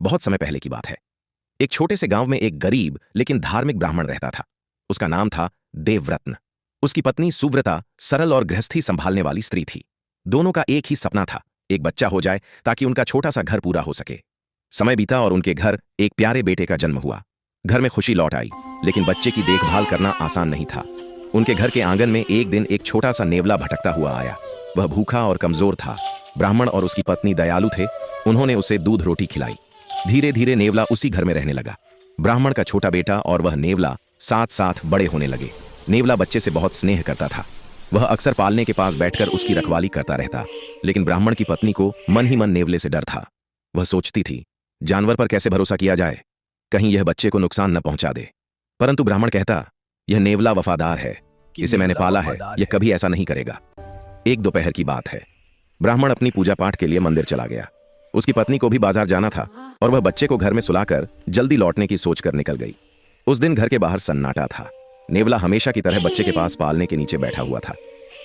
बहुत समय पहले की बात है। एक छोटे से गांव में एक गरीब लेकिन धार्मिक ब्राह्मण रहता था। उसका नाम था देवव्रत्न। उसकी पत्नी सुव्रता सरल और गृहस्थी संभालने वाली स्त्री थी। दोनों का एक ही सपना था, एक बच्चा हो जाए ताकि उनका छोटा सा घर पूरा हो सके। समय बीता और उनके घर एक प्यारे बेटे का जन्म हुआ। घर में खुशी लौट आई, लेकिन बच्चे की देखभाल करना आसान नहीं था। उनके घर के आंगन में एक दिन एक छोटा सा नेवला भटकता हुआ आया। वह भूखा और कमजोर था। ब्राह्मण और उसकी पत्नी दयालु थे। उन्होंने उसे दूध रोटी खिलाई। धीरे धीरे नेवला उसी घर में रहने लगा। ब्राह्मण का छोटा बेटा और वह नेवला साथ साथ बड़े होने लगे। नेवला बच्चे से बहुत स्नेह करता था। वह अक्सर पालने के पास बैठकर उसकी रखवाली करता रहता, लेकिन ब्राह्मण की पत्नी को मन ही मन नेवले से डर था। वह सोचती थी, जानवर पर कैसे भरोसा किया जाए, कहीं यह बच्चे को नुकसान न पहुंचा दे। परंतु ब्राह्मण कहता, यह नेवला वफादार है, इसे मैंने पाला है, यह कभी ऐसा नहीं करेगा। एक दोपहर की बात है। ब्राह्मण अपनी पूजा पाठ के लिए मंदिर चला गया। उसकी पत्नी को भी बाजार जाना था और वह बच्चे को घर में सुलाकर जल्दी लौटने की सोचकर निकल गई। उस दिन घर के बाहर सन्नाटा था। नेवला हमेशा की तरह बच्चे के पास पालने के नीचे बैठा हुआ था।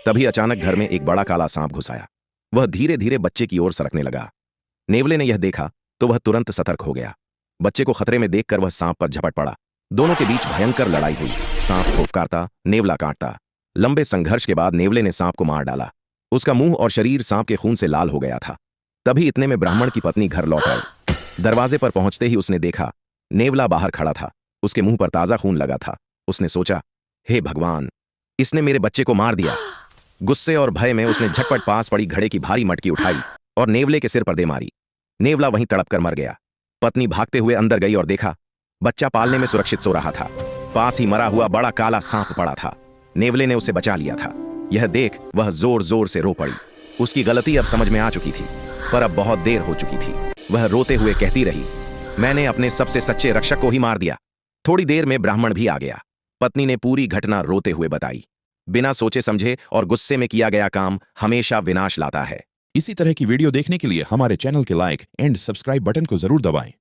तभी अचानक घर में एक बड़ा काला सांप घुस आया। वह धीरे धीरे बच्चे की ओर सरकने लगा। नेवले ने यह देखा तो वह तुरंत सतर्क हो गया। बच्चे को खतरे में देखकर वह सांप पर झपट पड़ा। दोनों के बीच भयंकर लड़ाई हुई। सांप फुफकारता, नेवला काटता। लंबे संघर्ष के बाद नेवले ने सांप को मार डाला। उसका मुंह और शरीर सांप के खून से लाल हो गया था। तभी इतने में ब्राह्मण की पत्नी घर लौट आई। दरवाजे पर पहुंचते ही उसने देखा, नेवला बाहर खड़ा था। उसके मुंह पर ताजा खून लगा था। उसने सोचा, हे भगवान, इसने मेरे बच्चे को मार दिया। गुस्से और भय में उसने झटपट पास पड़ी घड़े की भारी मटकी उठाई और नेवले के सिर पर दे मारी। नेवला वहीं तड़प कर मर गया। पत्नी भागते हुए अंदर गई और देखा, बच्चा पालने में सुरक्षित सो रहा था। पास ही मरा हुआ बड़ा काला सांप पड़ा था। नेवले ने उसे बचा लिया था। यह देख वह जोर जोर से रो पड़ी। उसकी गलती अब समझ में आ चुकी थी, पर अब बहुत देर हो चुकी थी। वह रोते हुए कहती रही, मैंने अपने सबसे सच्चे रक्षक को ही मार दिया। थोड़ी देर में ब्राह्मण भी आ गया। पत्नी ने पूरी घटना रोते हुए बताई। बिना सोचे समझे और गुस्से में किया गया काम हमेशा विनाश लाता है। इसी तरह की वीडियो देखने के लिए हमारे चैनल के लाइक एंड सब्सक्राइब बटन को जरूर दबाएं।